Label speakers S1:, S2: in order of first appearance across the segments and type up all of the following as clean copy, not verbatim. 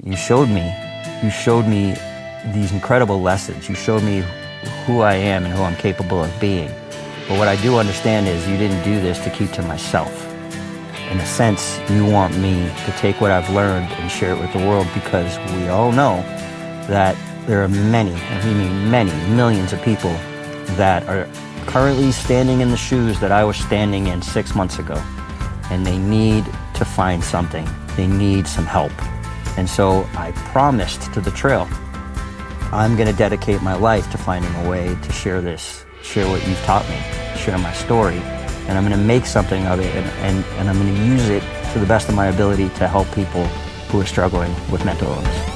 S1: You showed me these incredible lessons. You showed me who I am and who I'm capable of being. But what I do understand is you didn't do this to keep to myself. In a sense, you want me to take what I've learned and share it with the world, because we all know that there are many, and we mean many, millions of people that are currently standing in the shoes that I was standing in 6 months ago. And they need to find something. They need some help. And so I promised to the trail, I'm going to dedicate my life to finding a way to share this, share what you've taught me, share my story. And I'm going to make something of it, and I'm going to use it to the best of my ability to help people who are struggling with mental illness.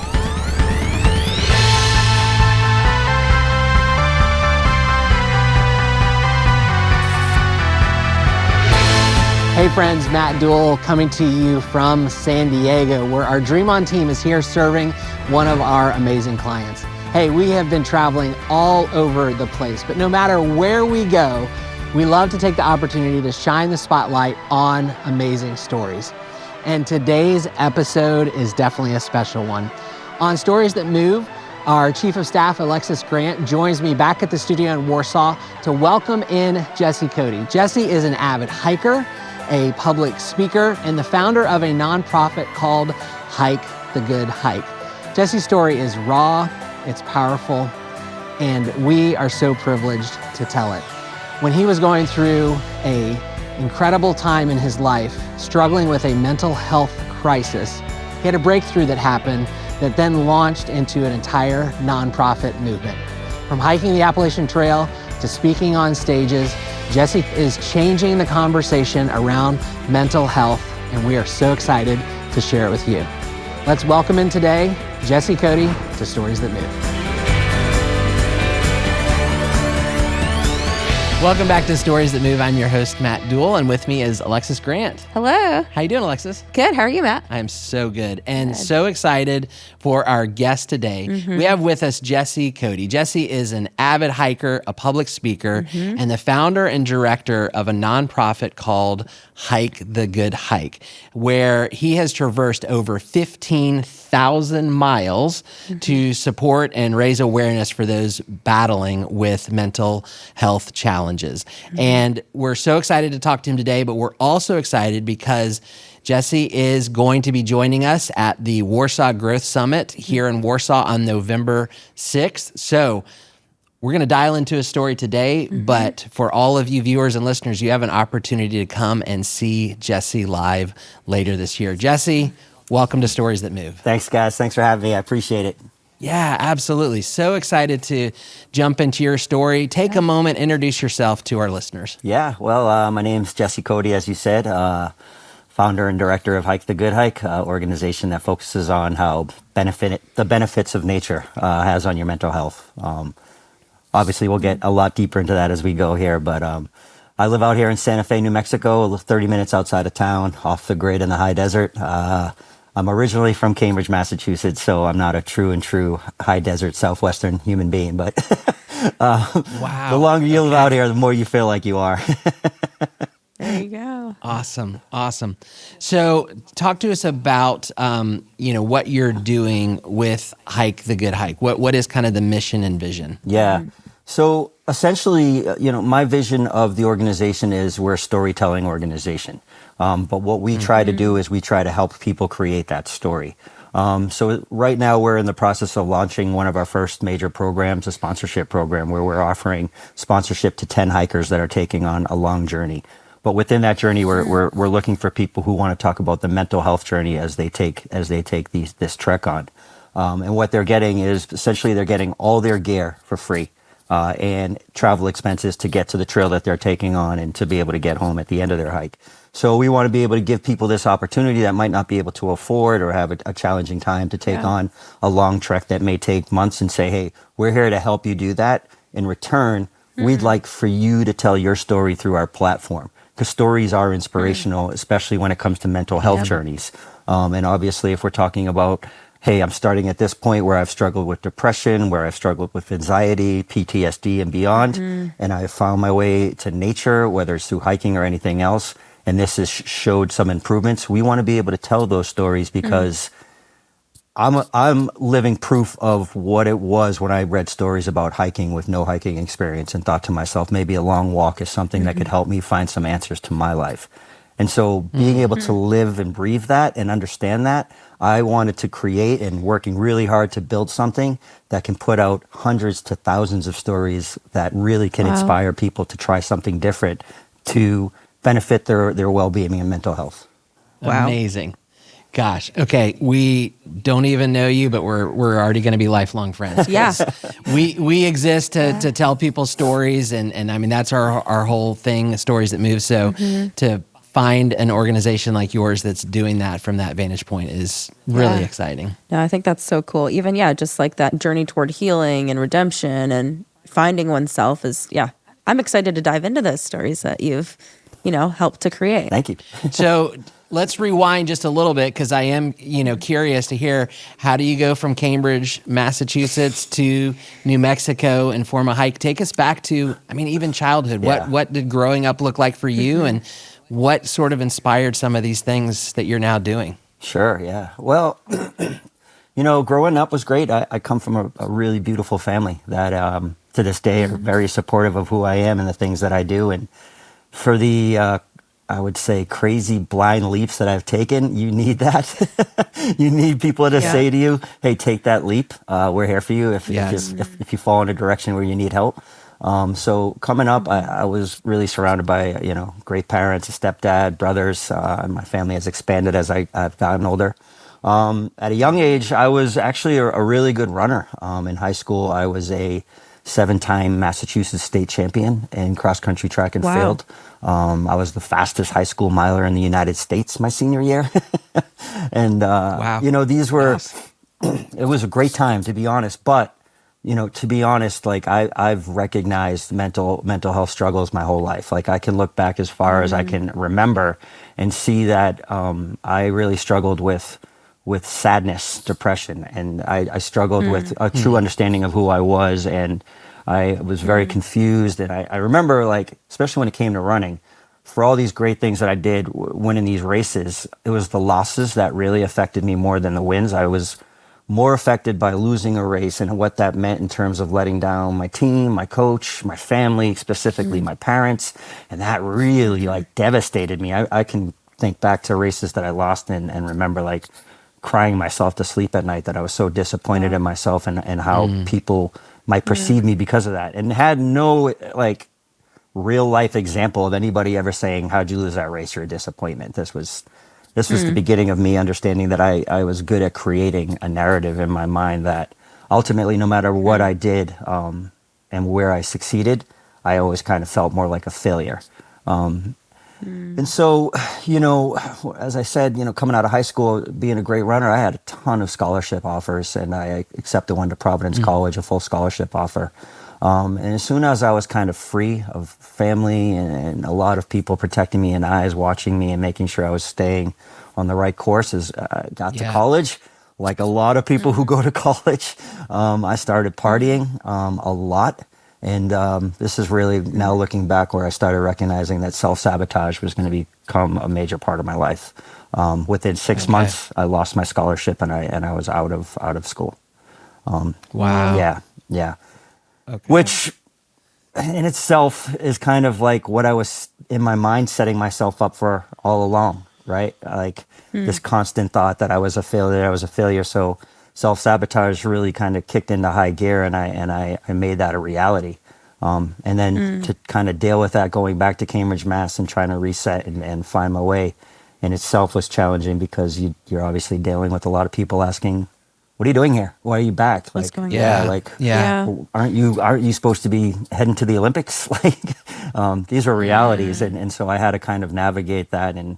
S2: Hey friends, Matt Duell coming to you from San Diego, where our Dream On team is here serving one of our amazing clients. Hey, we have been traveling all over the place, but no matter where we go, we love to take the opportunity to shine the spotlight on amazing stories. And today's episode is definitely a special one. On Stories That Move, our Chief of Staff, Alexis Grant, joins me back at the studio in Warsaw to welcome in Jesse Cody. Jesse is an avid hiker, a public speaker, and the founder of a nonprofit called Hike the Good Hike. Jesse's story is raw, it's powerful, and we are so privileged to tell it. When he was going through an incredible time in his life, struggling with a mental health crisis, he had a breakthrough that happened that then launched into an entire nonprofit movement. From hiking the Appalachian Trail to speaking on stages, Jesse is changing the conversation around mental health, and we are so excited to share it with you. Let's welcome in today, Jesse Cody, to Stories That Move. Welcome back to Stories That Move. I'm your host, Matt Duell, and with me is Alexis Grant.
S3: Hello.
S2: How you doing, Alexis?
S3: Good. How are you, Matt?
S2: I am so good and so excited for our guest today. We have with us Jesse Cody. Jesse is an avid hiker, a public speaker, and the founder and director of a nonprofit called Hike the Good Hike, where he has traversed over 15,000 miles to support and raise awareness for those battling with mental health challenges. And we're so excited to talk to him today, but we're also excited because Jesse is going to be joining us at the Warsaw Growth Summit here in Warsaw on November 6th. So we're going to dial into his story today, but for all of you viewers and listeners, you have an opportunity to come and see Jesse live later this year. Jesse, welcome to Stories That Move.
S1: Thanks, guys. Thanks for having me. I appreciate it.
S2: Yeah, absolutely. So excited to jump into your story. Take a moment, introduce yourself to our listeners.
S1: Yeah, well, my name's Jesse Cody, as you said, founder and director of Hike the Good Hike, organization that focuses on how the benefits of nature has on your mental health. Obviously, we'll get a lot deeper into that as we go here, but I live out here in Santa Fe, New Mexico, 30 minutes outside of town, off the grid in the high desert. I'm originally from Cambridge, Massachusetts, so I'm not a true high desert Southwestern human being, but the longer you live out here, the more you feel like you are.
S3: There you go.
S2: Awesome. So talk to us about, what you're doing with Hike the Good Hike. What is kind of the mission and vision?
S1: Yeah. So essentially, my vision of the organization is we're a storytelling organization. But what we try to do is we try to help people create that story. So right now we're in the process of launching one of our first major programs, a sponsorship program, where we're offering sponsorship to 10 hikers that are taking on a long journey. But within that journey, we're looking for people who want to talk about the mental health journey as they take this trek on. And what they're getting is essentially they're getting all their gear for free. And travel expenses to get to the trail that they're taking on and to be able to get home at the end of their hike. So we want to be able to give people this opportunity that might not be able to afford or have a challenging time to take on a long trek that may take months, and say, hey, we're here to help you do that. In return, we'd like for you to tell your story through our platform, because stories are inspirational, especially when it comes to mental health journeys. And obviously, if we're talking about, hey, I'm starting at this point where I've struggled with depression, where I've struggled with anxiety, PTSD, and beyond, and I've found my way to nature, whether it's through hiking or anything else, and this has showed some improvements. We want to be able to tell those stories because I'm living proof of what it was when I read stories about hiking with no hiking experience and thought to myself, maybe a long walk is something that could help me find some answers to my life. And so being able to live and breathe that and understand that, I wanted to create and working really hard to build something that can put out hundreds to thousands of stories that really can inspire people to try something different to benefit their well-being and mental health.
S3: Wow.
S2: Amazing. Gosh. Okay. We don't even know you, but we're already going to be lifelong friends.
S3: Yeah.
S2: We exist to tell people stories. And I mean, that's our whole thing, stories that move. So to find an organization like yours that's doing that from that vantage point is really exciting.
S3: No, I think that's so cool. Even, just like that journey toward healing and redemption and finding oneself is, I'm excited to dive into those stories that you've, helped to create.
S1: Thank you.
S2: So let's rewind just a little bit because I am, curious to hear, how do you go from Cambridge, Massachusetts to New Mexico and form a hike? Take us back to, even childhood.
S1: Yeah.
S2: What did growing up look like for you, and what sort of inspired some of these things that you're now doing?
S1: Sure, yeah. Well, growing up was great. I come from a really beautiful family that to this day are very supportive of who I am and the things that I do. And for the I would say crazy blind leaps that I've taken, you need that. You need people to say to you, hey, take that leap. We're here for you if you fall in a direction where you need help. So coming up, I was really surrounded by, great parents, a stepdad, brothers. My family has expanded as I've gotten older. At a young age, I was actually a really good runner. In high school, I was a 7-time Massachusetts state champion in cross-country track and field. I was the fastest high school miler in the United States my senior year. And, these were, it was a great time, to be honest. But, to be honest, like I've recognized mental health struggles my whole life. Like I can look back as far as I can remember and see that I really struggled with sadness, depression, and I struggled with a true understanding of who I was, and I was very confused. And I remember, like, especially when it came to running, for all these great things that I did, winning these races, it was the losses that really affected me more than the wins. I was more affected by losing a race and what that meant in terms of letting down my team, my coach, my family, specifically my parents, and that really devastated me. I can think back to races that I lost and remember crying myself to sleep at night, that I was so disappointed in myself and how people might perceive me because of that, and had no real life example of anybody ever saying, how'd you lose that race? You're a disappointment. This was the beginning of me understanding that I was good at creating a narrative in my mind that ultimately, no matter what I did and where I succeeded, I always kind of felt more like a failure. And so, as I said, coming out of high school, being a great runner, I had a ton of scholarship offers, and I accepted one to Providence College, a full scholarship offer. And as soon as I was kind of free of family and a lot of people protecting me and eyes watching me and making sure I was staying on the right courses, I got to college. Like a lot of people who go to college, I started partying a lot. And this is really now looking back where I started recognizing that self-sabotage was going to become a major part of my life. Within 6 months, I lost my scholarship and I was out of school.
S2: Wow.
S1: Yeah. Okay. Which in itself is kind of like what I was in my mind setting myself up for all along, right? This constant thought that I was a failure. So self-sabotage really kind of kicked into high gear, and I made that a reality. And then to kind of deal with that, going back to Cambridge, Mass, and trying to reset and find my way in itself was challenging, because you're obviously dealing with a lot of people asking, what are you doing here? Why are you back?
S3: What's going on?
S1: Aren't you supposed to be heading to the Olympics? These are realities. And so I had to kind of navigate that and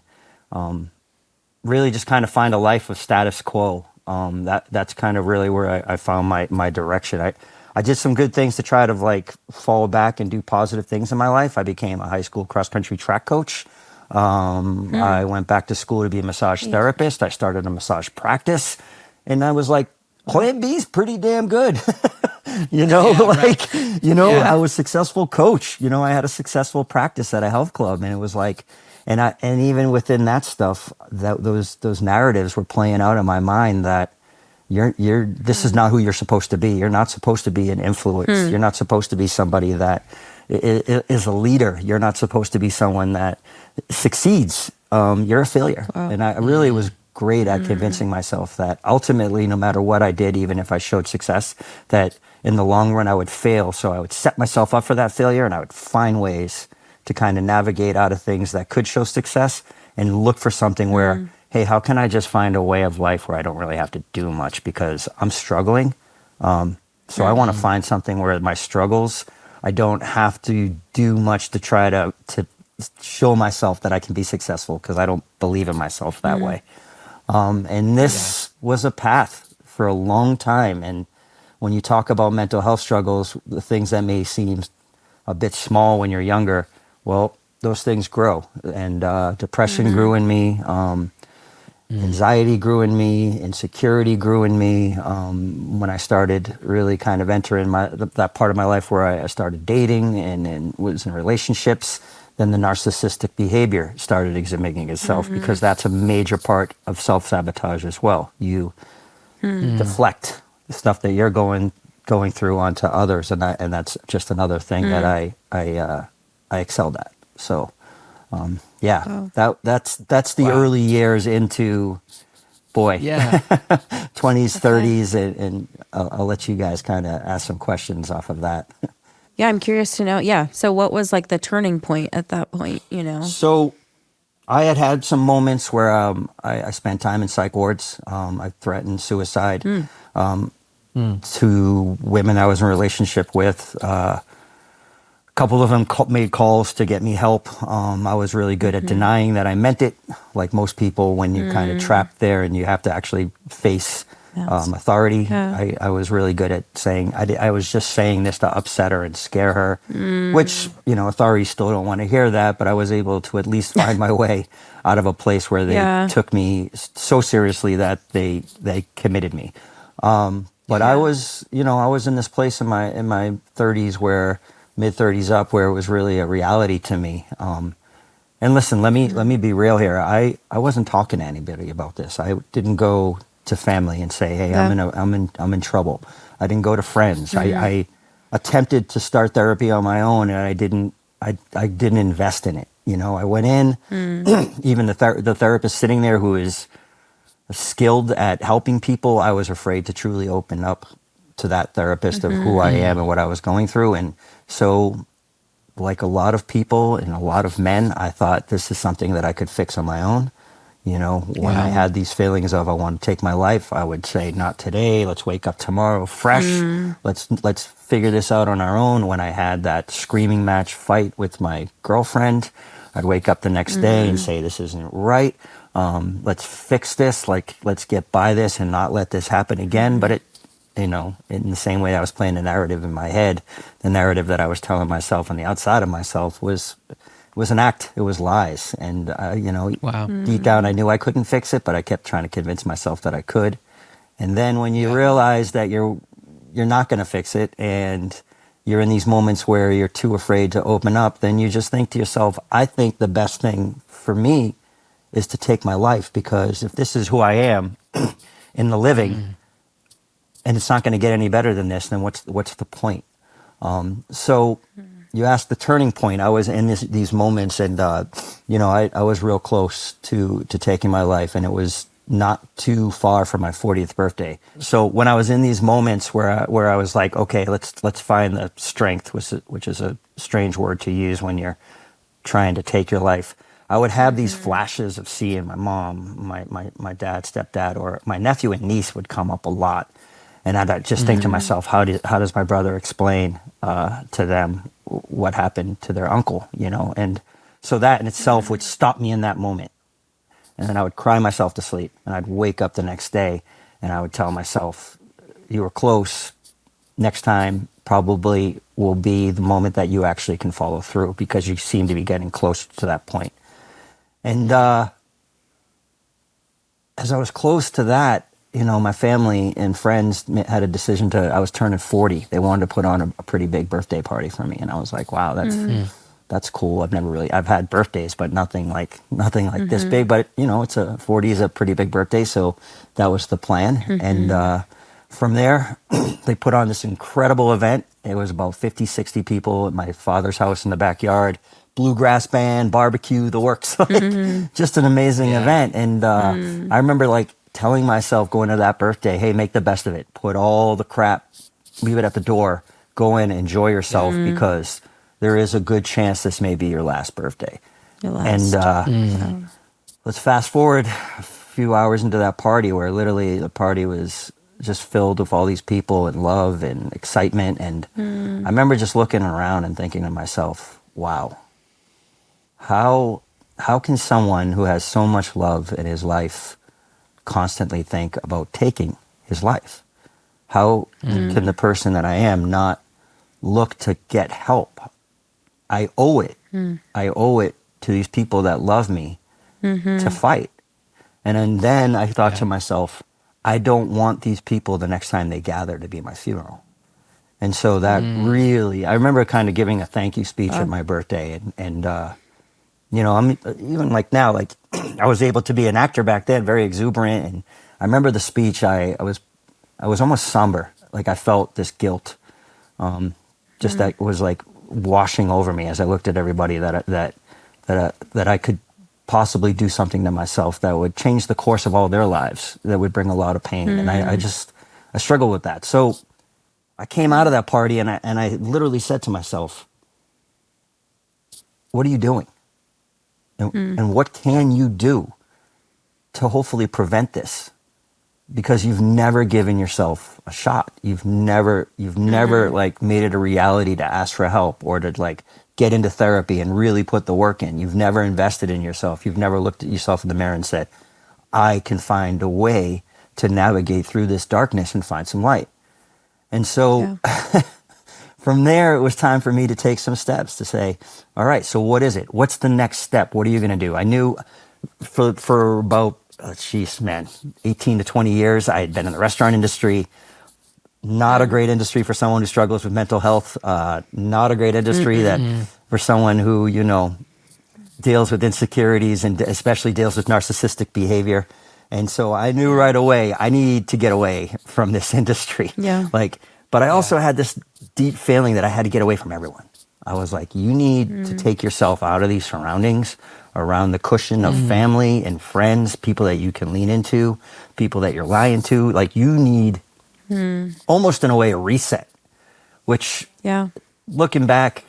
S1: really just kind of find a life of status quo. That's kind of really where I found my direction. I did some good things to try to fall back and do positive things in my life. I became a high school cross-country track coach. I went back to school to be a massage therapist. I started a massage practice, and I was like, Plan B is pretty damn good. I was a successful coach. I had a successful practice at a health club, and it was and even within that stuff, those narratives were playing out in my mind that this is not who you're supposed to be. You're not supposed to be an influence. You're not supposed to be somebody that is a leader. You're not supposed to be someone that succeeds. You're a failure. Wow. And I really was great at convincing myself that ultimately, no matter what I did, even if I showed success, that in the long run I would fail. So I would set myself up for that failure, and I would find ways to kind of navigate out of things that could show success and look for something where, hey, how can I just find a way of life where I don't really have to do much because I'm struggling? So I want to find something where my struggles, I don't have to do much to try to show myself that I can be successful, because I don't believe in myself that way. And this was a path for a long time. And when you talk about mental health struggles, the things that may seem a bit small when you're younger, well, those things grow. And depression grew in me. Anxiety grew in me. Insecurity grew in me. When I started really kind of entering that part of my life where I started dating and was in relationships, then the narcissistic behavior started exhibiting itself, because that's a major part of self-sabotage as well. You deflect the stuff that you're going through onto others, and that's just another thing that I excelled at. So, that's the early years into, 20s, 30s, and I'll let you guys kind of ask some questions off of that.
S3: Yeah, I'm curious to know. Yeah. So what was like the turning point at that point,
S1: So I had some moments where I spent time in psych wards. I threatened suicide to women I was in a relationship with. A couple of them made calls to get me help. I was really good at denying that I meant it. Like most people, when you're kind of trapped there and you have to actually face authority. Yeah. I was really good at saying, I was just saying this to upset her and scare her, which, authorities still don't want to hear that, but I was able to at least find my way out of a place where they took me so seriously that they committed me. But I was in this place in my 30s mid 30s up, where it was really a reality to me. And listen, let me be real here. I wasn't talking to anybody about this. I didn't go to family and say, hey, I'm in trouble. I didn't go to friends. I attempted to start therapy on my own, and I didn't invest in it. I went in, even the therapist sitting there who is skilled at helping people, I was afraid to truly open up to that therapist of who I am and what I was going through. And so, like a lot of people and a lot of men, I thought this is something that I could fix on my own. When I had these feelings of I want to take my life, I would say, not today, let's wake up tomorrow fresh. Let's figure this out on our own. When I had that screaming match fight with my girlfriend, I'd wake up the next day and say, this isn't right. Let's fix this. Let's get by this and not let this happen again. But it, in the same way I was playing the narrative in my head, the narrative that I was telling myself on the outside of myself was an act. It was lies. And, deep down I knew I couldn't fix it, but I kept trying to convince myself that I could. And then when you realize that you're not going to fix it, and you're in these moments where you're too afraid to open up, then you just think to yourself, I think the best thing for me is to take my life, because if this is who I am in the living, and it's not going to get any better than this, then what's the point? So you asked the turning point. I was in these moments, and I was real close to taking my life, and it was not too far from my 40th birthday. So when I was in these moments where I was like, okay, let's find the strength, which is a strange word to use when you're trying to take your life. I would have these flashes of seeing my mom, my dad, stepdad, or my nephew and niece would come up a lot. And I'd just think to myself, how does my brother explain to them what happened to their uncle, And so that in itself would stop me in that moment. And then I would cry myself to sleep, and I'd wake up the next day, and I would tell myself, you were close. Next time probably will be the moment that you actually can follow through, because you seem to be getting closer to that point. And as I was close to that, my family and friends had a decision I was turning 40. They wanted to put on a pretty big birthday party for me. And I was like, wow, that's cool. I've had birthdays, but nothing like this big. But you know, 40 is a pretty big birthday, so that was the plan. And from there, they put on this incredible event. It was about 50, 60 people at my father's house in the backyard. Bluegrass band, barbecue, the works. Just an amazing event. And I remember like telling myself going to that birthday, hey, make the best of it. Put all the crap, leave it at the door. Go in, enjoy yourself, because there is a good chance this may be your last birthday.
S3: Your last.
S1: And let's fast forward a few hours into that party, where literally the party was just filled with all these people and love and excitement. And I remember just looking around and thinking to myself, wow, how can someone who has so much love in his life constantly think about taking his life? How can the person that I am not look to get help? I owe it. I owe it to these people that love me to fight. And then I thought to myself, I don't want these people the next time they gather to be at my funeral. And so that really, I remember kind of giving a thank you speech at my birthday. And you know, I'm even like now, like I was able to be an actor back then, very exuberant. And I remember the speech, I was almost somber. Like I felt this guilt, just that was like washing over me as I looked at everybody that I could possibly do something to myself that would change the course of all their lives, that would bring a lot of pain. And I struggled with that. So I came out of that party and I literally said to myself, what are you doing? And what can you do to hopefully prevent this? Because you've never given yourself a shot. You've never like made it a reality to ask for help or to like get into therapy and really put the work in. You've never invested in yourself. You've never looked at yourself in the mirror and said, I can find a way to navigate through this darkness and find some light. And so from there, it was time for me to take some steps to say, all right, so what is it? What's the next step? What are you going to do? I knew for about 18 to 20 years, I had been in the restaurant industry. Not a great industry for someone who struggles with mental health. Not a great industry that for someone who, you know, deals with insecurities and especially deals with narcissistic behavior. And so I knew right away, I need to get away from this industry.
S3: Yeah.
S1: But I also had this deep feeling that I had to get away from everyone. I was like, you need to take yourself out of these surroundings, around the cushion of family and friends, people that you can lean into, people that you're lying to. Like you need almost in a way a reset, which looking back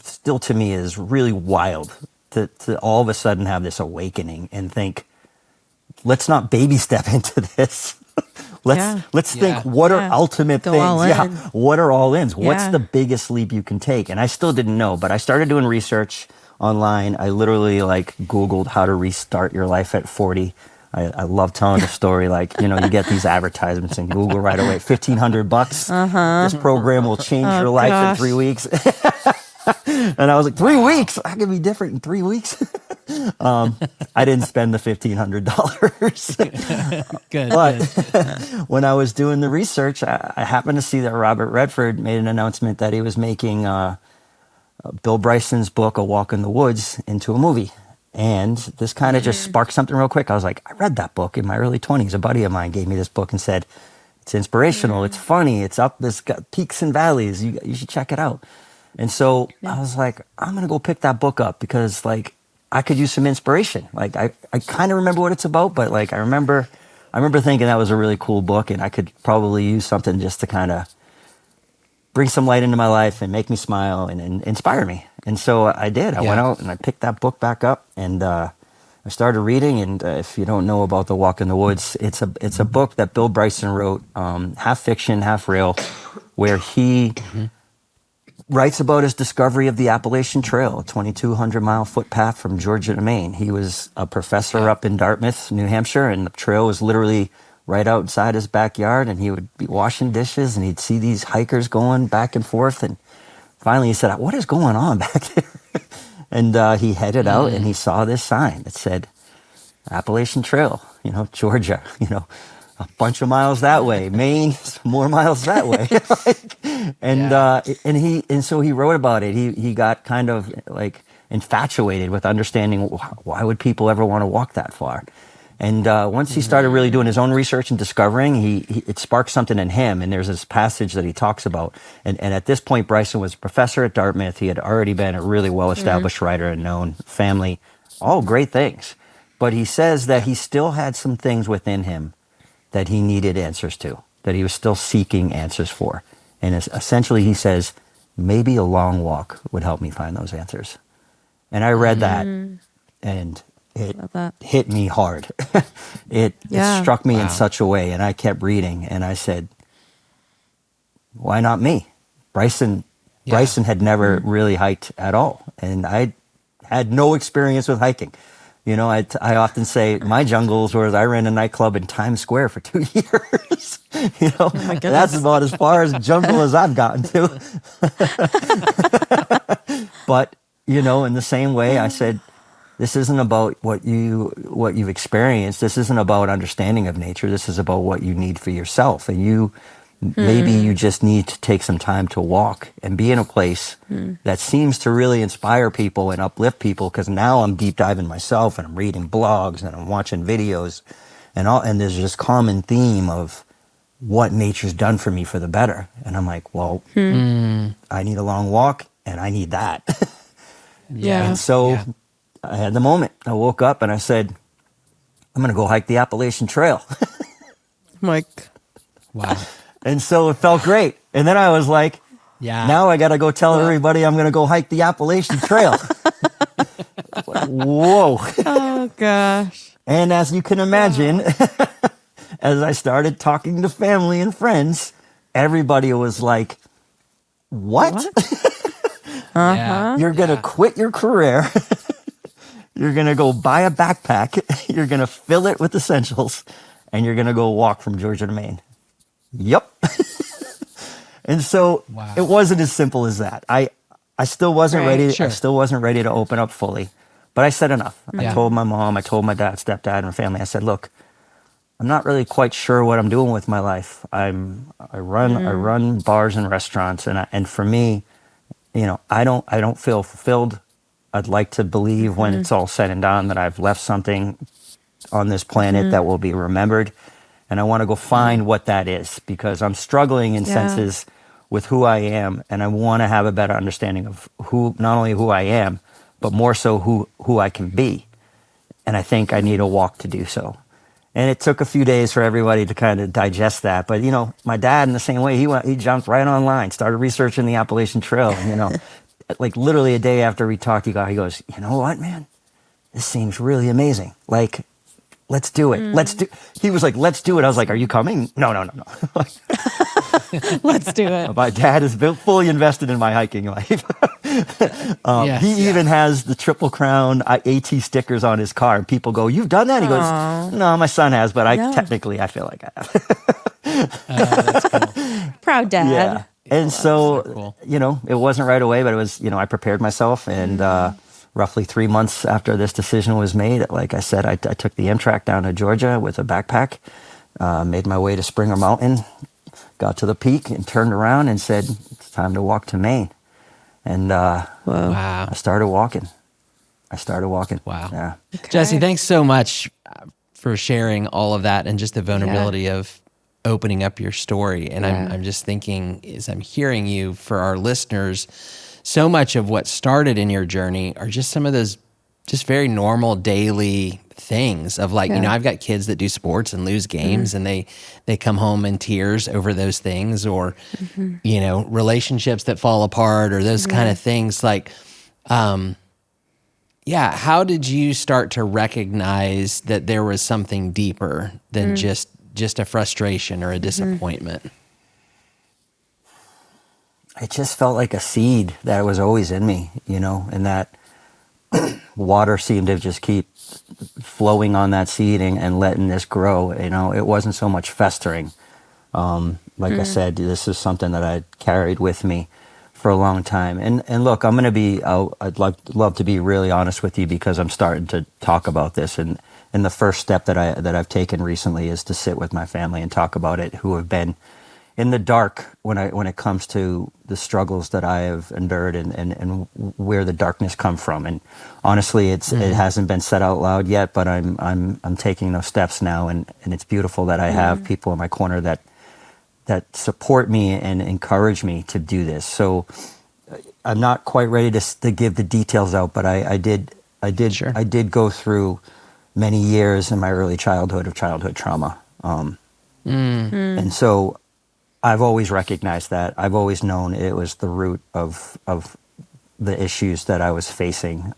S1: still to me is really wild to all of a sudden have this awakening and think, let's not baby step into this. Let's think, what are ultimate
S3: Go
S1: things?
S3: all in.
S1: What are all ins? What's the biggest leap you can take? And I still didn't know, but I started doing research online. I literally like Googled how to restart your life at 40. I love telling the story. Like, you know, you get these advertisements in Google right away. $1,500. This program will change your life in 3 weeks. And I was like, 3 weeks? I can be different in 3 weeks. I didn't spend the $1,500.
S2: Good.
S1: But when I was doing the research, I happened to see that Robert Redford made an announcement that he was making Bill Bryson's book, A Walk in the Woods, into a movie. And this kind of just sparked something real quick. I was like, I read that book in my early 20s. A buddy of mine gave me this book and said, it's inspirational, it's funny, it's got peaks and valleys, you should check it out. And so I was like, I'm going to go pick that book up because like I could use some inspiration. Like I kind of remember what it's about, but like I remember thinking that was a really cool book and I could probably use something just to kind of bring some light into my life and make me smile and inspire me. And so I did. I went out and I picked that book back up and I started reading. And if you don't know about The Walk in the Woods, it's a book that Bill Bryson wrote, half fiction, half real, where he writes about his discovery of the Appalachian Trail, a 2,200-mile footpath from Georgia to Maine. He was a professor up in Dartmouth, New Hampshire, and the trail was literally right outside his backyard, and he would be washing dishes, and he'd see these hikers going back and forth, and finally he said, what is going on back there? And he headed out, and he saw this sign that said, Appalachian Trail, Georgia, a bunch of miles that way, Maine, some more miles that way. And so he wrote about it. He got kind of like infatuated with understanding why would people ever want to walk that far. And once he started really doing his own research and discovering, it sparked something in him. And there's this passage that he talks about. And at this point, Bryson was a professor at Dartmouth. He had already been a really well-established writer and known family, all great things. But he says that he still had some things within him that he needed answers to, that he was still seeking answers for. And essentially, he says, maybe a long walk would help me find those answers. And I read that, and it hit me hard. It struck me in such a way, and I kept reading, and I said, why not me? Bryson had never really hiked at all, and I had no experience with hiking. You know, I often say my jungles were I ran a nightclub in Times Square for 2 years. You know, that's about as far as jungle as I've gotten to. But, you know, in the same way, I said, this isn't about what you've experienced. This isn't about understanding of nature. This is about what you need for yourself. And maybe you just need to take some time to walk and be in a place that seems to really inspire people and uplift people. Because now I'm deep diving myself, and I'm reading blogs, and I'm watching videos, and there's this common theme of what nature's done for me for the better. And I'm like, well, I need a long walk, and I need that. And so I had the moment. I woke up and I said, I'm going to go hike the Appalachian Trail.
S2: Wow.
S1: And so it felt great. And then I was like, now I got to go tell everybody I'm going to go hike the Appalachian Trail. Whoa.
S3: Oh, gosh.
S1: And as you can imagine, as I started talking to family and friends, everybody was like, what? You're going to quit your career. You're going to go buy a backpack. You're going to fill it with essentials. And you're going to go walk from Georgia to Maine. Yep. And so it wasn't as simple as that. I still wasn't ready. Sure. I still wasn't ready to open up fully. But I said enough. I told my mom, I told my dad, stepdad, and family. I said, look, I'm not really quite sure what I'm doing with my life. I run bars and restaurants, and for me, you know, I don't feel fulfilled. I'd like to believe when it's all said and done that I've left something on this planet that will be remembered. And I want to go find what that is, because I'm struggling in senses with who I am, and I want to have a better understanding of not only who I am, but more so who I can be. And I think I need a walk to do so. And it took a few days for everybody to kind of digest that. But, you know, my dad in the same way, he jumped right online, started researching the Appalachian Trail. And, you know, like literally a day after we talked, he goes, you know what, man, this seems really amazing. Like, let's do it. He was like, let's do it. I was like, are you coming? No.
S3: Let's do it.
S1: My dad is fully invested in my hiking life. He even has the Triple Crown AT stickers on his car. And people go, you've done that? He goes, no, my son has, but technically I feel like I have.
S2: That's cool.
S3: Proud dad.
S1: Yeah. And so,
S2: cool.
S1: You know, it wasn't right away, but it was, you know, I prepared myself, and roughly 3 months after this decision was made, like I said, I took the Amtrak down to Georgia with a backpack, made my way to Springer Mountain, got to the peak and turned around and said, it's time to walk to Maine. And I started walking.
S2: Wow.
S1: Yeah.
S2: Okay. Jesse, thanks so much for sharing all of that and just the vulnerability of opening up your story. And I'm just thinking, as I'm hearing you, for our listeners, so much of what started in your journey are just some of those just very normal daily things of like, you know, I've got kids that do sports and lose games and they come home in tears over those things, or, you know, relationships that fall apart or those kind of things. Like, how did you start to recognize that there was something deeper than just a frustration or a disappointment?
S1: It just felt like a seed that was always in me, you know, and that water seemed to just keep flowing on that seed and letting this grow. You know, it wasn't so much festering. Like I said, this is something that I carried with me for a long time. And look, I'm going to I'd love to be really honest with you, because I'm starting to talk about this. And the first step that I've taken recently is to sit with my family and talk about it, who have been in the dark when it comes to the struggles that I have endured and where the darkness come from. And honestly, it hasn't been said out loud yet, but I'm taking those steps now, and it's beautiful that I have people in my corner that support me and encourage me to do this. So I'm not quite ready to give the details out, but I did go through many years in my early childhood of childhood trauma. And so I've always recognized that. I've always known it was the root of the issues that I was facing.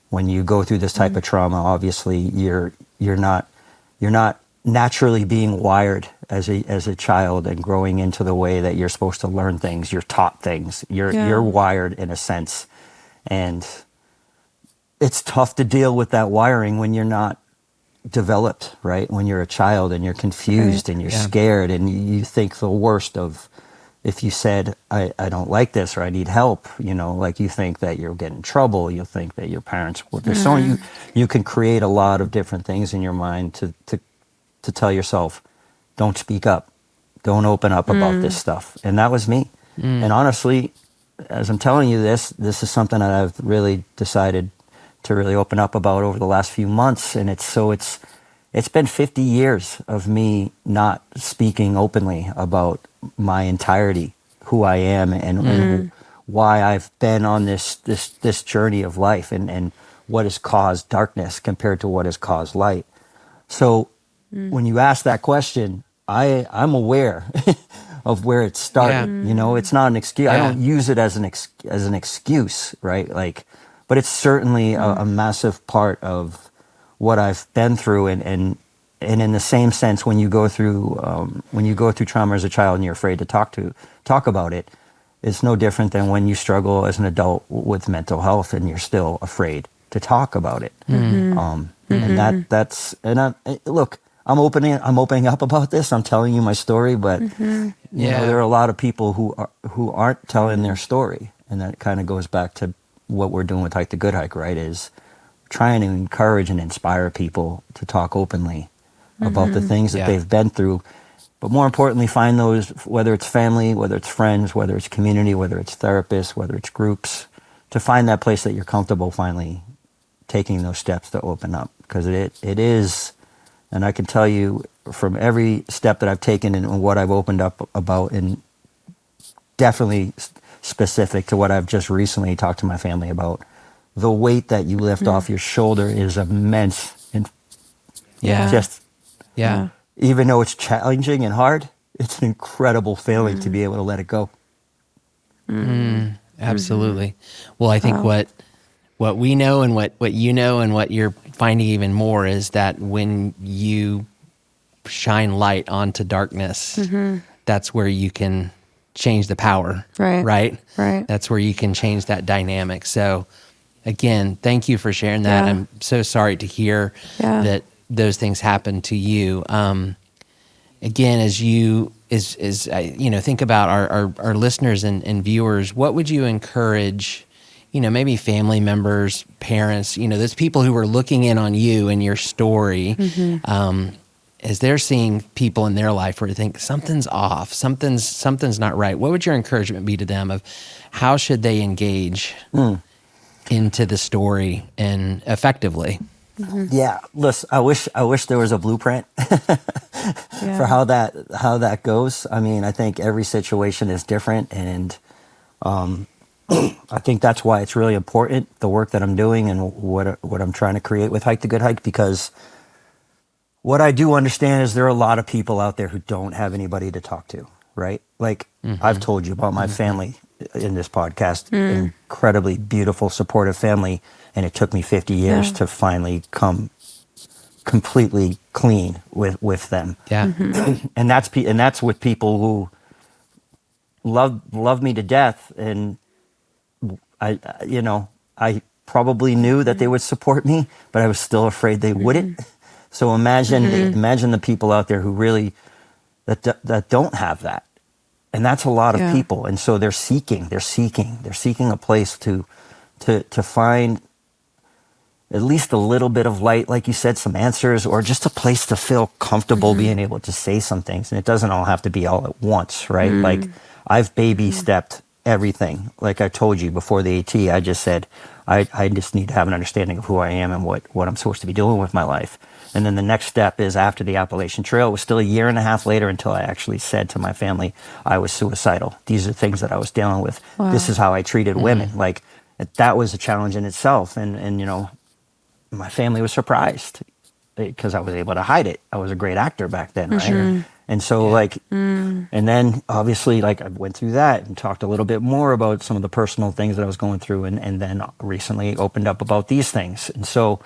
S1: When you go through this type of trauma, obviously you're not naturally being wired as a child and growing into the way that you're supposed to learn things. You're taught things. You're wired in a sense, and it's tough to deal with that wiring when you're not developed, right? When you're a child and you're confused and you're scared and you think the worst of, if you said, I don't like this or I need help, like you think that you'll get in trouble. You'll think that your parents will disown you. You can create a lot of different things in your mind to tell yourself, don't speak up. Don't open up about this stuff. And that was me. And honestly, as I'm telling you this is something that I've really decided to really open up about over the last few months. And it's been 50 years of me not speaking openly about my entirety, who I am and why I've been on this journey of life and what has caused darkness compared to what has caused light. So when you ask that question, I'm aware of where it started. It's not an excuse. I don't use it as an excuse, right? But it's certainly a massive part of what I've been through, and in the same sense, when you go through trauma as a child and you're afraid to talk about it, it's no different than when you struggle as an adult with mental health and you're still afraid to talk about it. Look, I'm opening up about this. I'm telling you my story, but there are a lot of people who aren't telling their story, and that kind of goes back to what we're doing with Hike the Good Hike, right? Is trying to encourage and inspire people to talk openly about the things that they've been through, but more importantly, find those, whether it's family, whether it's friends, whether it's community, whether it's therapists, whether it's groups, to find that place that you're comfortable finally taking those steps to open up, because it is. And I can tell you from every step that I've taken and what I've opened up about, and definitely specific to what I've just recently talked to my family about, the weight that you lift off your shoulder is immense. And even though it's challenging and hard, it's an incredible feeling to be able to let it go.
S2: Absolutely. Well, I think what we know and what you know and what you're finding even more is that when you shine light onto darkness, that's where you can change the power, right? That's where you can change that dynamic. So again, thank you for sharing that. I'm so sorry to hear that those things happen to you. Again, as you think about our listeners and viewers, what would you encourage, maybe family members, parents, those people who are looking in on you and your story, as they're seeing people in their life where they think something's off, something's not right? What would your encouragement be to them of how should they engage into the story and effectively?
S1: Yeah, listen, I wish there was a blueprint for how that goes. I mean, I think every situation is different, and I think that's why it's really important, the work that I'm doing and what I'm trying to create with Hike the Good Hike, because what I do understand is there are a lot of people out there who don't have anybody to talk to, right? Like I've told you about my family in this podcast, incredibly beautiful, supportive family, and it took me 50 years to finally come completely clean with them. And that's with people who love me to death, and I probably knew that they would support me, but I was still afraid they wouldn't. So imagine the people out there who really that don't have that, and that's a lot of people. And so they're seeking a place to find at least a little bit of light, like you said, some answers, or just a place to feel comfortable being able to say some things. And it doesn't all have to be all at once, right? Like I've baby stepped everything. Like I told you before the AT, I just said, I just need to have an understanding of who I am and what I'm supposed to be doing with my life. And then the next step is after the Appalachian Trail. It was still a year and a half later until I actually said to my family, I was suicidal. These are things that I was dealing with.
S3: Wow.
S1: This is how I treated women. Like that was a challenge in itself. And you know, my family was surprised because I was able to hide it. I was a great actor back then, right? And so and then obviously like I went through that and talked a little bit more about some of the personal things that I was going through, and then recently opened up about these things. And so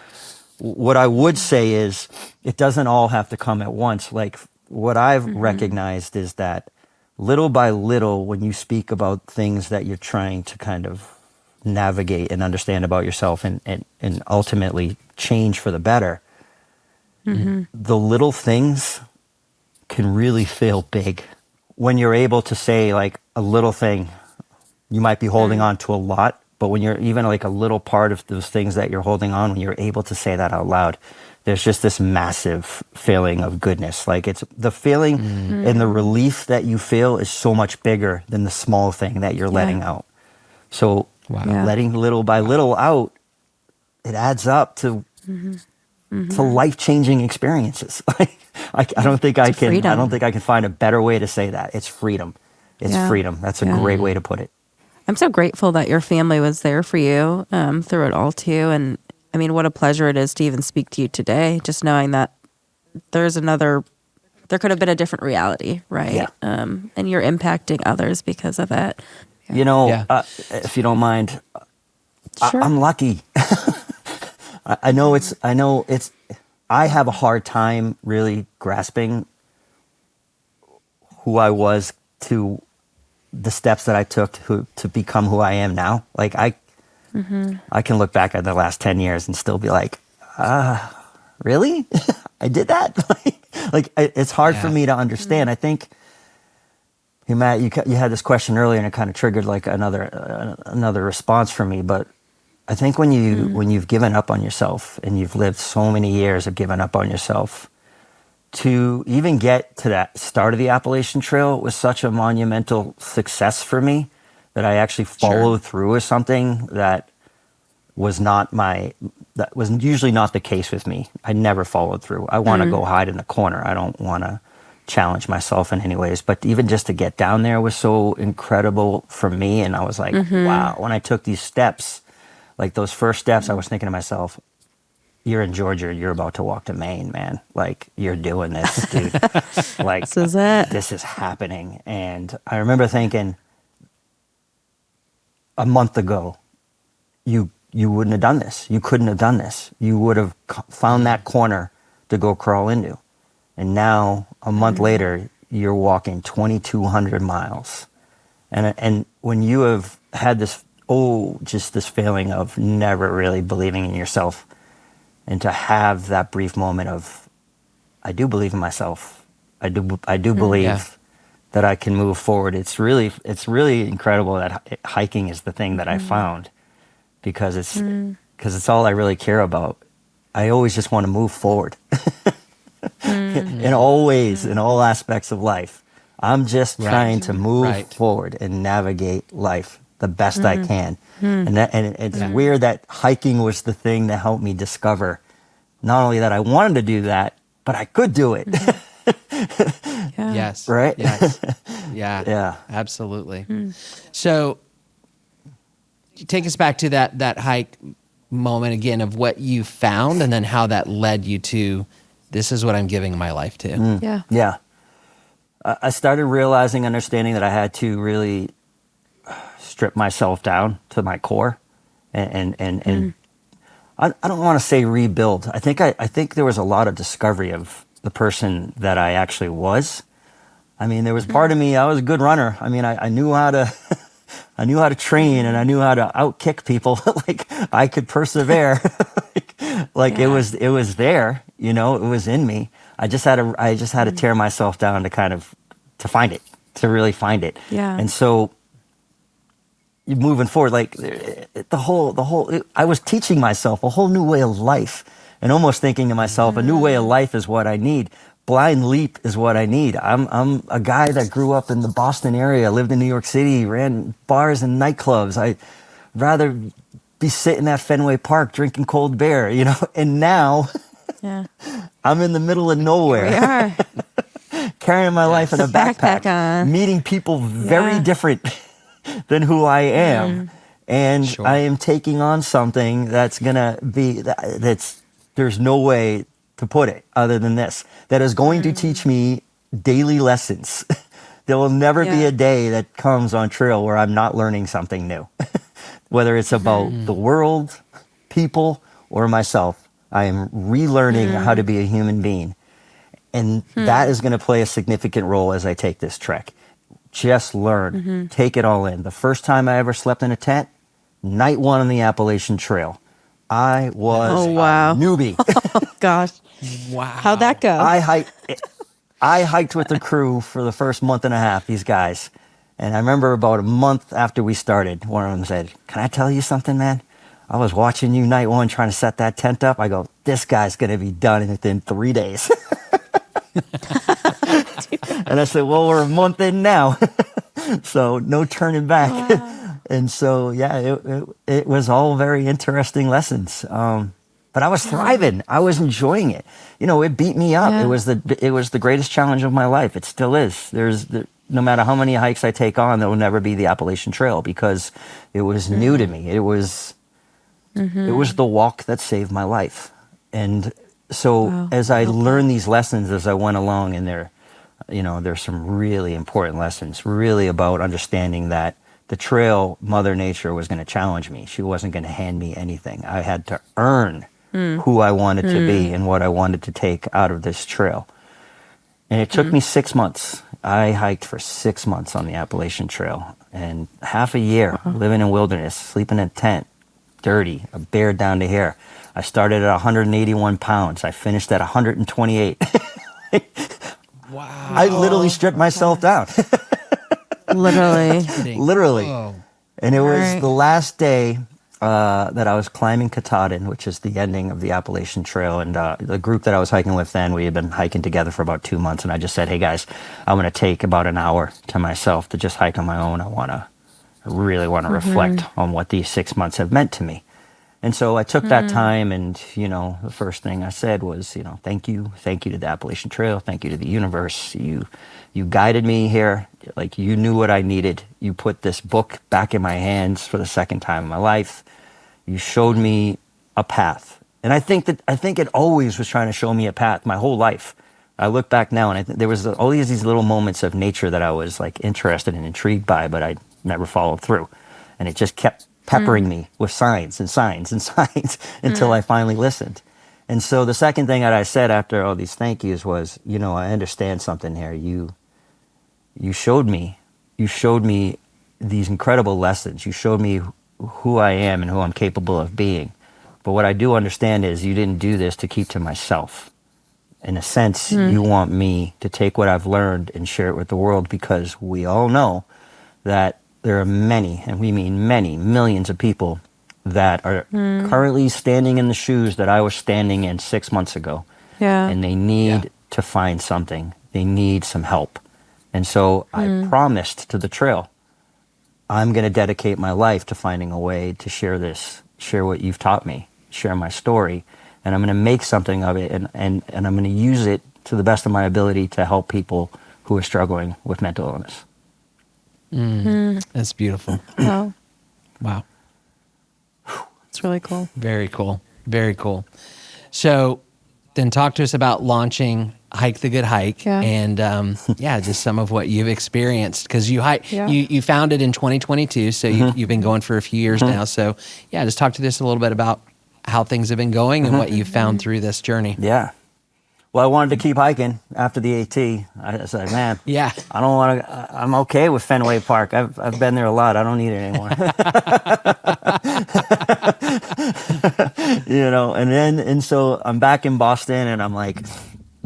S1: what I would say is it doesn't all have to come at once. Like what I've recognized is that little by little, when you speak about things that you're trying to kind of navigate and understand about yourself and ultimately change for the better, the little things can really feel big. When you're able to say like a little thing, you might be holding on to a lot, but when you're even like a little part of those things that you're holding on, when you're able to say that out loud, there's just this massive feeling of goodness. Like it's the feeling and the relief that you feel is so much bigger than the small thing that you're letting out. So letting little by little out, it adds up to life-changing experiences. I don't think I can.
S3: Freedom.
S1: I don't think I can find a better way to say that. It's freedom. It's freedom. That's a great way to put it.
S3: I'm so grateful that your family was there for you through it all too. And I mean, what a pleasure it is to even speak to you today, just knowing that there could have been a different reality, right?
S1: Yeah.
S3: And you're impacting others because of it.
S1: You know, if you don't mind,
S3: Sure.
S1: I'm lucky. I know it's, I have a hard time really grasping who I was to the steps that I took to become who I am now. Like I can look back at the last 10 years and still be like, really? I did that? It's hard for me to understand. I think, hey, Matt, you had this question earlier and it kind of triggered like another response for me. But I think when you've given up on yourself and you've lived so many years of giving up on yourself, to even get to that start of the Appalachian Trail was such a monumental success for me that I actually followed through with something that was usually not the case with me. I never followed through. I want to go hide in a corner. I don't want to challenge myself in any ways. But even just to get down there was so incredible for me. And I was like, wow, when I took these steps, like those first steps, I was thinking to myself, you're in Georgia, you're about to walk to Maine, man. Like, you're doing this, dude. Like,
S3: This is it.
S1: This is happening. And I remember thinking, a month ago, you wouldn't have done this. You couldn't have done this. You would have found that corner to go crawl into. And now, a month later, you're walking 2,200 miles. And when you have had this, just this feeling of never really believing in yourself, and to have that brief moment of, I do believe in myself. I do believe that I can move forward. It's really incredible that hiking is the thing that I found, because it's all I really care about. I always just want to move forward in all ways, in all aspects of life. I'm just trying to move forward and navigate life the best I can. And it's weird that hiking was the thing that helped me discover not only that I wanted to do that, but I could do it.
S2: Yes.
S1: Right?
S2: Yes. Yeah.
S1: Yeah.
S2: Absolutely. So take us back to that hike moment again of what you found and then how that led you to, this is what I'm giving my life to.
S3: Yeah.
S1: I started realizing, understanding that I had to really strip myself down to my core, and I don't want to say rebuild. I think there was a lot of discovery of the person that I actually was. I mean, there was part of me, I was a good runner. I mean, I knew how to I knew how to train, and I knew how to outkick people. Like I could persevere. It was there, you know, it was in me. I just had to tear myself down to find it, to really find it.
S3: Yeah.
S1: And so moving forward, like I was teaching myself a whole new way of life, and almost thinking to myself, a new way of life is what I need. Blind leap is what I need. I'm a guy that grew up in the Boston area, lived in New York City, ran bars and nightclubs. I'd rather be sitting at Fenway Park drinking cold beer, you know. And now,
S3: Yeah.
S1: I'm in the middle of nowhere.
S3: We are.
S1: Carrying my life in a backpack,
S3: on.
S1: meeting people very
S3: Yeah.
S1: different than who I am. And
S2: Sure.
S1: I am taking on something that's going to be, there's no way to put it other than this, that is going to teach me daily lessons. There will never be
S3: Yeah.
S1: a day that comes on trail where I'm not learning something new, whether it's about the world, people, or myself. I am relearning how to be a human being. And that is going to play a significant role as I take this trek. Just learn, take it all in. The first time I ever slept in a tent, night 1 on the Appalachian Trail. I was
S3: Oh, wow.
S1: a newbie.
S3: Gosh.
S2: Wow.
S3: How'd that go?
S1: I hiked with the crew for the first month and a half, these guys. And I remember about a month after we started, one of them said, "Can I tell you something, man? I was watching you night 1 trying to set that tent up." I go, "This guy's going to be done within 3 days." And I said, "Well, we're a month in now." So no turning back.
S3: Wow.
S1: And so, yeah, it was all very interesting lessons. But I was thriving. I was enjoying it. You know, it beat me up.
S3: Yeah.
S1: It was the greatest challenge of my life. It still is. No matter how many hikes I take on, there will never be the Appalachian Trail because it was new to me. It was the walk that saved my life. And so
S3: Wow.
S1: as I learned these lessons as I went along, and there's some really important lessons, really about understanding that the trail, Mother Nature was going to challenge me. She wasn't going to hand me anything. I had to earn who I wanted to be and what I wanted to take out of this trail. And it took me 6 months. I hiked for 6 months on the Appalachian Trail, and half a year living in wilderness, sleeping in a tent, dirty, a bear down to here. I started at 181 pounds. I finished at 128.
S2: Wow.
S1: I literally stripped myself down.
S3: Literally.
S1: Literally.
S2: Whoa.
S1: And it was
S3: Right.
S1: the last day that I was climbing Katahdin, which is the ending of the Appalachian Trail. And the group that I was hiking with then, we had been hiking together for about 2 months. And I just said, "Hey, guys, I'm going to take about an hour to myself to just hike on my own. I really want to reflect on what these 6 months have meant to me." And so I took that time, and, the first thing I said was, thank you to the Appalachian Trail. Thank you to the universe. You guided me here. Like, you knew what I needed. You put this book back in my hands for the second time in my life. You showed me a path. And I think it always was trying to show me a path my whole life. I look back now, and there was always these little moments of nature that I was like interested and intrigued by, but I never followed through. And it just kept peppering me with signs and signs and signs until I finally listened. And so the second thing that I said after all these thank yous was, I understand something here. You showed me these incredible lessons. You showed me who I am and who I'm capable of being. But what I do understand is you didn't do this to keep to myself. In a sense, you want me to take what I've learned and share it with the world, because we all know that there are many, and we mean many, millions of people that are currently standing in the shoes that I was standing in 6 months ago.
S3: Yeah.
S1: And they need to find something. They need some help. And so I promised to the trail, I'm going to dedicate my life to finding a way to share what you've taught me, share my story, and I'm going to make something of it, and I'm going to use it to the best of my ability to help people who are struggling with mental illness.
S2: That's beautiful.
S3: Wow.
S2: Wow.
S3: It's really cool.
S2: Very cool. Very cool. So then talk to us about launching Hike the Good Hike,
S3: Yeah.
S2: and just some of what you've experienced, because you founded in 2022, so you've been going for a few years now. So just talk to us a little bit about how things have been going and what you've found through this journey.
S1: Yeah. Well, I wanted to keep hiking after the AT. I said, man, I don't want to. I'm okay with Fenway Park. I've been there a lot. I don't need it anymore. And so I'm back in Boston, and I'm like,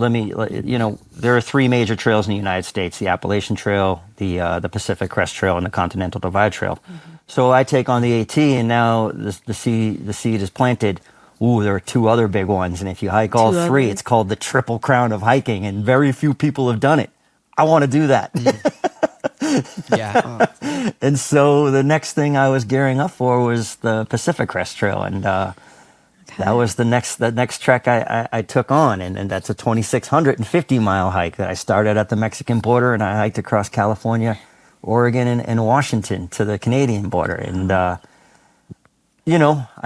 S1: there are three major trails in the United States: the Appalachian Trail, the Pacific Crest Trail, and the Continental Divide Trail. So I take on the AT, and now the seed is planted. Ooh, there are two other big ones, and if you hike all three, it's called the Triple Crown of hiking, and very few people have done it. I want to do that.
S2: Yeah.
S1: And so the next thing I was gearing up for was the Pacific Crest Trail, and that was the next trek I took on, and that's a 2,650-mile hike that I started at the Mexican border, and I hiked across California, Oregon, and Washington to the Canadian border. And I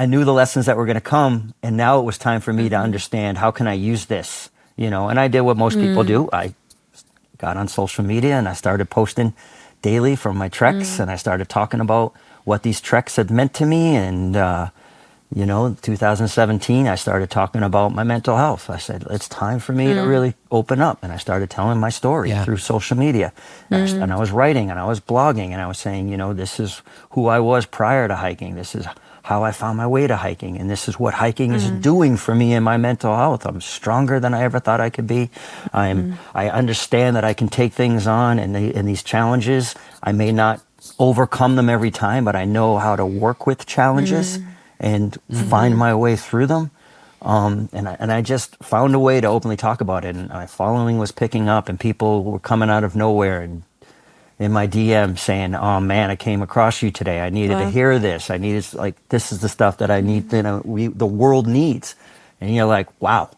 S1: knew the lessons that were going to come, and now it was time for me to understand, how can I use this? And I did what most people do. I got on social media and I started posting daily from my treks, and I started talking about what these treks had meant to me. And 2017, I started talking about my mental health. I said, it's time for me to really open up. And I started telling my story through social media. And I was writing and I was blogging, and I was saying, this is who I was prior to hiking. This is how I found my way to hiking. And this is what hiking is doing for me in my mental health. I'm stronger than I ever thought I could be. I understand that I can take things on, and these challenges, I may not overcome them every time, but I know how to work with challenges and find my way through them. And I just found a way to openly talk about it. And my following was picking up, and people were coming out of nowhere and in my DM saying, "Oh man, I came across you today. I needed to hear this. This is the stuff that I need. The world needs." And you're like, "Wow,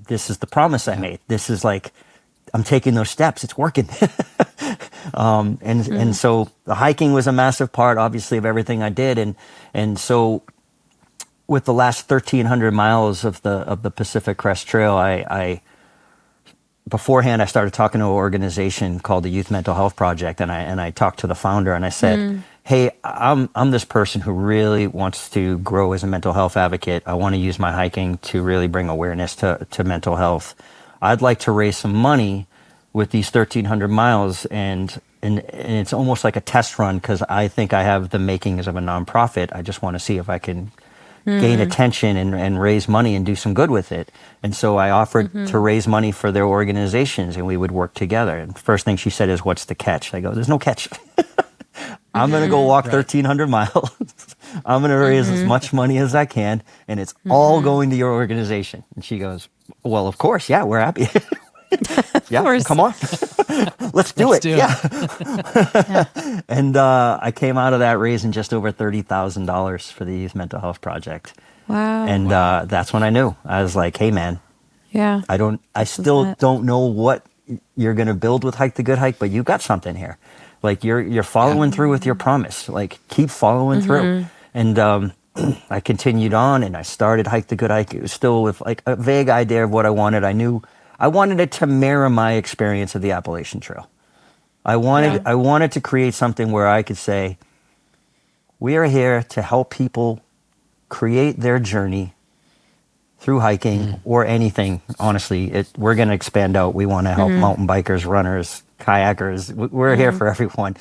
S1: this is the promise I made. This is I'm taking those steps. It's working." And so the hiking was a massive part, obviously, of everything I did. And so with the last 1,300 miles of the Pacific Crest Trail, beforehand, I started talking to an organization called the Youth Mental Health Project, and I talked to the founder, and I said, "Hey, I'm this person who really wants to grow as a mental health advocate. I want to use my hiking to really bring awareness to mental health. I'd like to raise some money with these 1,300 miles, and it's almost like a test run, because I think I have the makings of a nonprofit. I just want to see if I can gain attention and raise money and do some good with it." And so I offered to raise money for their organizations, and we would work together. And the first thing she said is, "What's the catch?" I go, "There's no catch." I'm going to go walk 1,300 miles. I'm going to raise as much money as I can, and it's all going to your organization. And she goes, "Well, of course. Yeah, we're happy." Yeah,
S3: course.
S1: come on. Let's do it. Yeah. And I came out of that raising just over $30,000 for the Youth Mental Health Project.
S3: Wow.
S1: And that's when I knew. I was like, "Hey, man,
S3: Yeah.
S1: I still don't know what you're going to build with Hike the Good Hike, but you got something here. You're following through with your promise. Keep following through." And I continued on, and I started Hike the Good Hike. It was still with a vague idea of what I wanted. I knew I wanted it to mirror my experience of the Appalachian Trail. I wanted to create something where I could say, we are here to help people create their journey through hiking or anything. Honestly, we're going to expand out. We want to help mountain bikers, runners, kayakers. We're here for everyone.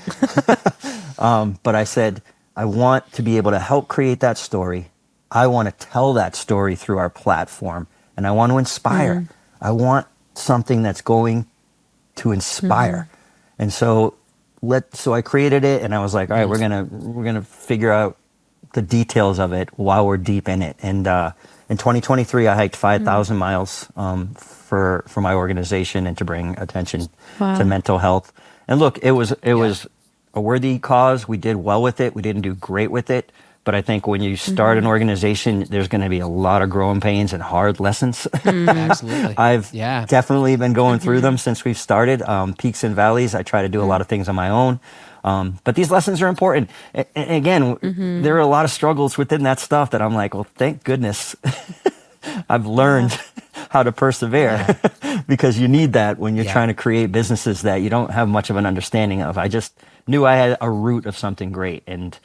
S1: But I said, I want to be able to help create that story. I want to tell that story through our platform, and I want to inspire. I want something that's going to inspire. And so I created it, and I was like, all right, we're gonna figure out the details of it while we're deep in it. And in 2023, I hiked 5,000 miles for my organization and to bring attention to mental health. And look, it was a worthy cause. We did well with it. We didn't do great with it. But I think when you start an organization, there's going to be a lot of growing pains and hard lessons.
S2: Absolutely.
S1: I've definitely been going through them since we've started. Peaks and valleys. I try to do a lot of things on my own. But these lessons are important. And again, there are a lot of struggles within that stuff that I'm like, well, thank goodness I've learned how to persevere because you need that when you're trying to create businesses that you don't have much of an understanding of. I just knew I had a root of something great. And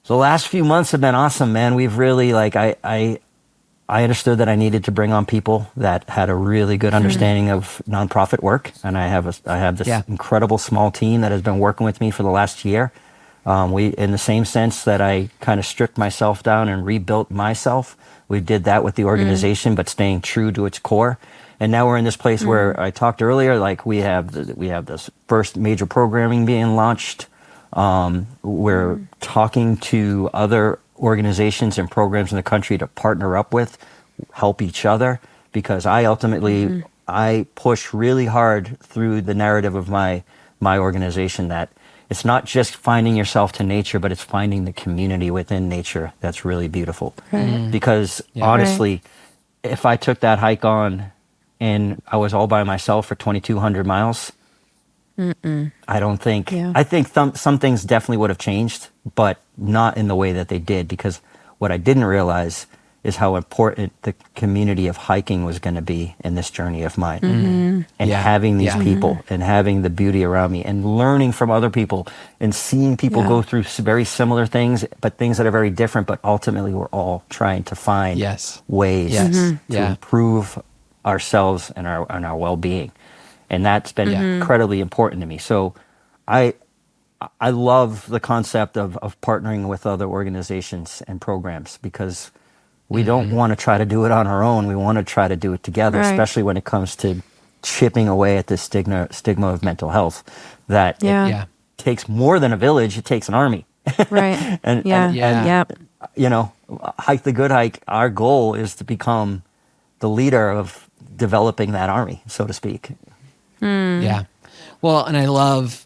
S1: the last few months have been awesome, man. We've really, I understood that I needed to bring on people that had a really good understanding of nonprofit work. And I have this incredible small team that has been working with me for the last year. In the same sense that I kind of stripped myself down and rebuilt myself, we did that with the organization, but staying true to its core. And now we're in this place where I talked earlier, like we have this first major programming being launched. We're talking to other organizations and programs in the country to partner up with, help each other, because I ultimately I push really hard through the narrative of my organization that it's not just finding yourself to nature, but it's finding the community within nature that's really beautiful. Because honestly, if I took that hike on and I was all by myself for 2,200 miles, I don't think, I think some things definitely would have changed, but not in the way that they did, because what I didn't realize is how important the community of hiking was going to be in this journey of mine. And having these people and having the beauty around me and learning from other people and seeing people go through very similar things, but things that are very different, but ultimately we're all trying to find ways to improve ourselves and our well-being. And that's been incredibly important to me. So I love the concept of partnering with other organizations and programs, because we don't want to try to do it on our own. We want to try to do it together, especially when it comes to chipping away at the stigma of mental health. That it takes more than a village; it takes an army. and you know, Hike the Good Hike. Our goal is to become the leader of developing that army, so to speak.
S2: Yeah. Well, and I love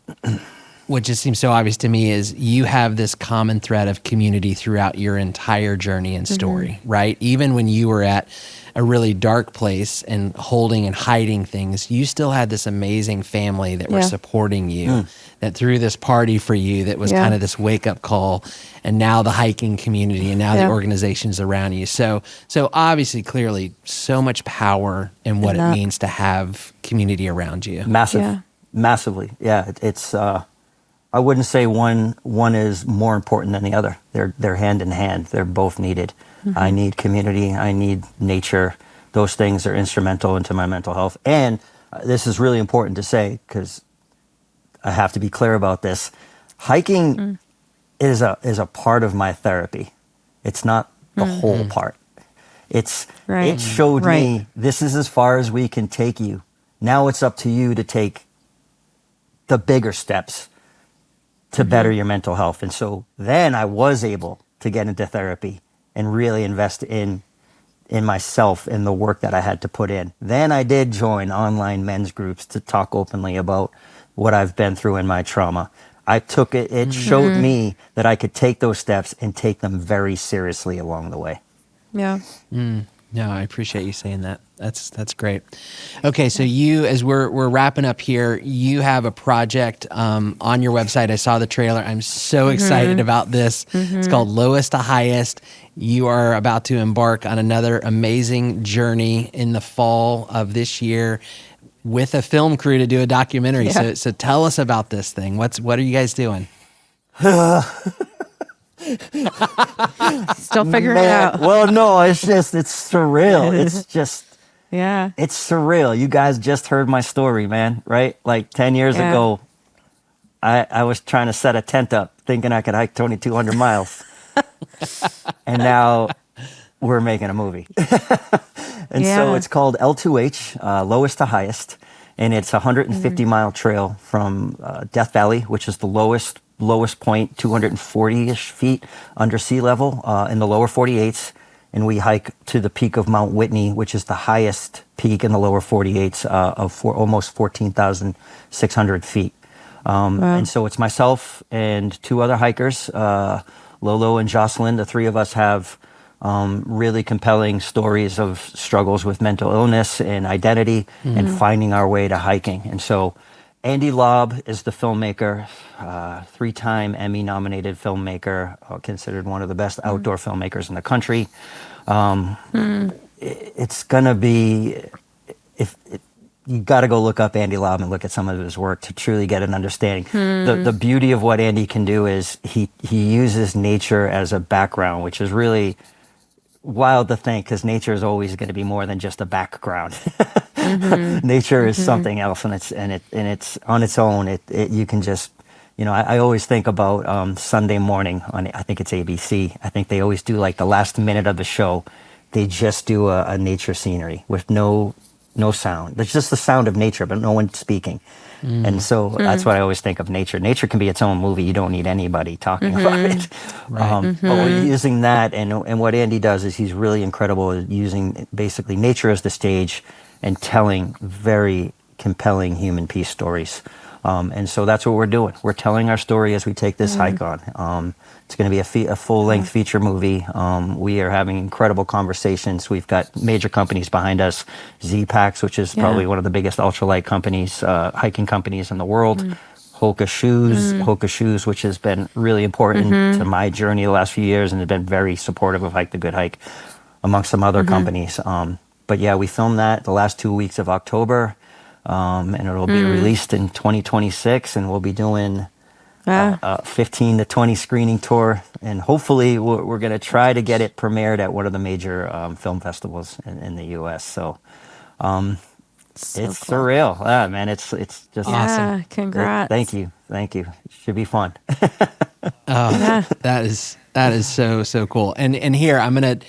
S2: what just seems so obvious to me is you have this common thread of community throughout your entire journey and story, right? Even when you were at a really dark place and holding and hiding things, you still had this amazing family that were supporting you, that threw this party for you that was kind of this wake-up call, and now the hiking community and now the organizations around you. So obviously, clearly, so much power in what it means to have community around you.
S1: Massively. Yeah, it's I wouldn't say one is more important than the other. They're hand in hand. They're both needed. I need community. I need nature. Those things are instrumental into my mental health. And this is really important to say, because I have to be clear about this. Hiking is a part of my therapy. It's not the whole part. It showed me this is as far as we can take you. Now it's up to you to take the bigger steps to better your mental health. And so then I was able to get into therapy and really invest in myself, in the work that I had to put in. Then I did join online men's groups to talk openly about what I've been through in my trauma. I took it, it showed me that I could take those steps and take them very seriously along the way.
S3: Yeah.
S2: No, I appreciate you saying that. That's great. Okay, so you, as we're wrapping up here, you have a project on your website. I saw the trailer. I'm so excited about this. It's called Lowest to Highest. You are about to embark on another amazing journey in the fall of this year with a film crew to do a documentary. So tell us about this thing. What are you guys doing?
S3: Still figuring it out.
S1: Well, no, it's surreal. It's just, it's surreal. You guys just heard my story, man, right? Like 10 years ago, I was trying to set a tent up thinking I could hike 2,200 miles. And now we're making a movie. And so it's called L2H, Lowest to Highest. And it's a 150-mile trail from Death Valley, which is the lowest point, 240-ish feet under sea level in the lower 48s. And we hike to the peak of Mount Whitney, which is the highest peak in the lower 48s of almost 14,600 feet. And so it's myself and two other hikers, Lolo and Jocelyn. The three of us have really compelling stories of struggles with mental illness and identity and finding our way to hiking. And so Andy Lobb is the filmmaker, 3-time Emmy-nominated filmmaker, considered one of the best outdoor filmmakers in the country. It's going to be, you got to go look up Andy Lobb and look at some of his work to truly get an understanding. The beauty of what Andy can do is he uses nature as a background, which is really wild to think, because nature is always going to be more than just a background. Nature is something else, and it's on its own. You can just, I always think about Sunday morning on, I think it's ABC. I think they always do like the last minute of the show. They just do a nature scenery with no no sound. There's just the sound of nature, but no one speaking. And so that's what I always think of nature. Nature can be its own movie. You don't need anybody talking about it. But we're using that, and what Andy does is he's really incredible at using basically nature as the stage and telling very compelling human peace stories. And so that's what we're doing. We're telling our story as we take this hike on. It's going to be a full-length feature movie. We are having incredible conversations. We've got major companies behind us, Z-Packs, which is probably one of the biggest ultralight companies, hiking companies in the world. Hoka Shoes, which has been really important to my journey the last few years and has been very supportive of Hike the Good Hike, amongst some other companies. But yeah, we filmed that the last 2 weeks of October, and it'll be released in 2026, and we'll be doing a 15 to 20 screening tour, and hopefully we're going to try to get it premiered at one of the major film festivals in the U.S. So, it's surreal. Man, it's just
S3: awesome. Congrats.
S1: Thank you. It should be fun.
S2: That is so cool. And here I'm going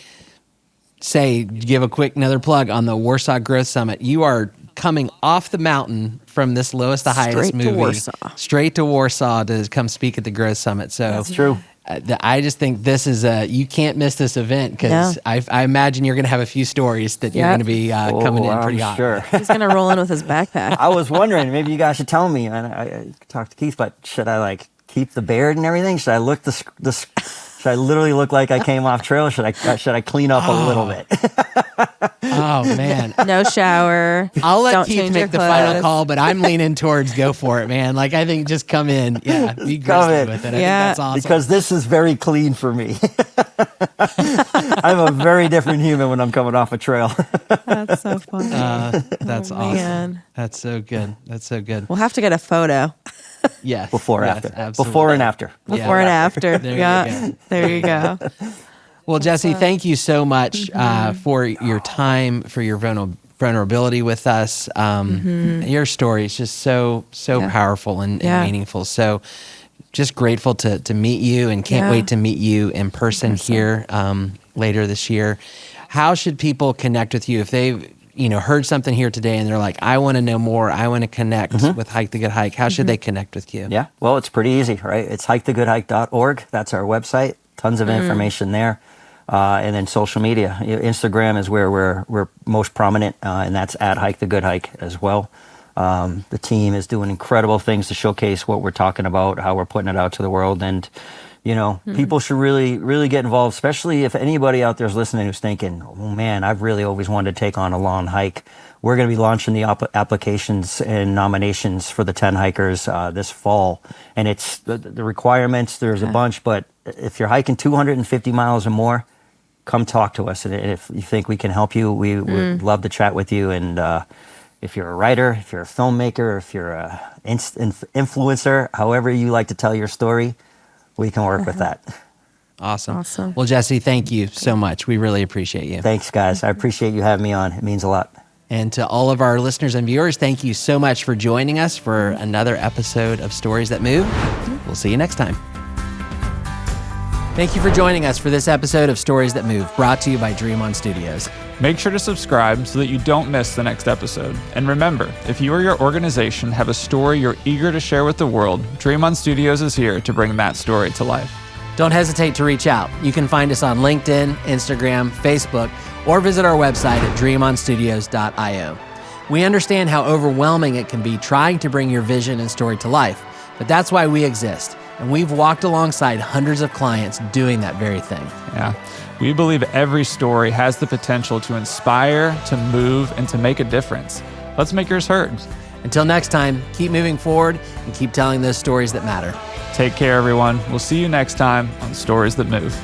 S2: to give a quick another plug on the Warsaw Growth Summit. You are coming off the mountain from this lowest to highest movie straight to Warsaw to come speak at the Growth Summit. So
S1: that's true.
S2: I just think this is you can't miss this event, because I imagine you're going to have a few stories that you're going to be coming in pretty hot.
S1: Sure.
S3: He's going to roll in with his backpack.
S1: I was wondering, maybe you guys should tell me. I talked to Keith, but should I keep the beard and everything? Should I look should I literally look like I came off trail? Should I clean up a little bit?
S2: Oh man,
S3: no shower.
S2: I'll let
S3: Don't
S2: Keith
S3: change
S2: make
S3: your
S2: the final
S3: clothes.
S2: call, but I'm leaning towards go for it, man. I think just come in, be grizzly with it. I think that's awesome.
S1: Because this is very clean for me. I'm a very different human when I'm coming off a trail.
S3: That's so funny.
S2: That's awesome.
S3: Man.
S2: That's so good.
S3: We'll have to get a photo.
S2: Yes.
S1: Before
S2: yes,
S1: after.
S2: Absolutely.
S1: Before and after.
S3: Before and after.
S2: There you go.
S3: There you go.
S2: Well, Jesse, thank you so much for your time, for your vulnerability with us. Your story is just so powerful and meaningful. So just grateful to meet you, and can't wait to meet you in person here later this year. How should people connect with you if they've heard something here today and they're like, I want to know more, I want to connect with Hike the Good Hike? How should they connect with you?
S1: Yeah, well, it's pretty easy, right? It's hikethegoodhike.org. That's our website. Tons of information there. And then social media. Instagram is where we're most prominent, and that's at Hike the Good Hike as well. The team is doing incredible things to showcase what we're talking about, how we're putting it out to the world. And, people should really, really get involved, especially if anybody out there is listening who's thinking, oh man, I've really always wanted to take on a long hike. We're going to be launching the applications and nominations for the 10 hikers this fall. And it's the requirements, there's a bunch, but if you're hiking 250 miles or more, come talk to us. And if you think we can help you, we would love to chat with you. And if you're a writer, if you're a filmmaker, if you're an influencer, however you like to tell your story, we can work with that.
S2: Awesome. Well, Jesse, thank you so much. We really appreciate you.
S1: Thanks, guys. I appreciate you having me on. It means a lot.
S2: And to all of our listeners and viewers, thank you so much for joining us for another episode of Stories That Move. We'll see you next time. Thank you for joining us for this episode of Stories That Move, brought to you by Dream On Studios.
S4: Make sure to subscribe so that you don't miss the next episode. And remember, if you or your organization have a story you're eager to share with the world, Dream On Studios is here to bring that story to life.
S2: Don't hesitate to reach out. You can find us on LinkedIn, Instagram, Facebook, or visit our website at dreamonstudios.io. We understand how overwhelming it can be trying to bring your vision and story to life, but that's why we exist. And we've walked alongside hundreds of clients doing that very thing.
S4: Yeah. We believe every story has the potential to inspire, to move, and to make a difference. Let's make yours heard.
S2: Until next time, keep moving forward and keep telling those stories that matter.
S4: Take care, everyone. We'll see you next time on Stories That Move.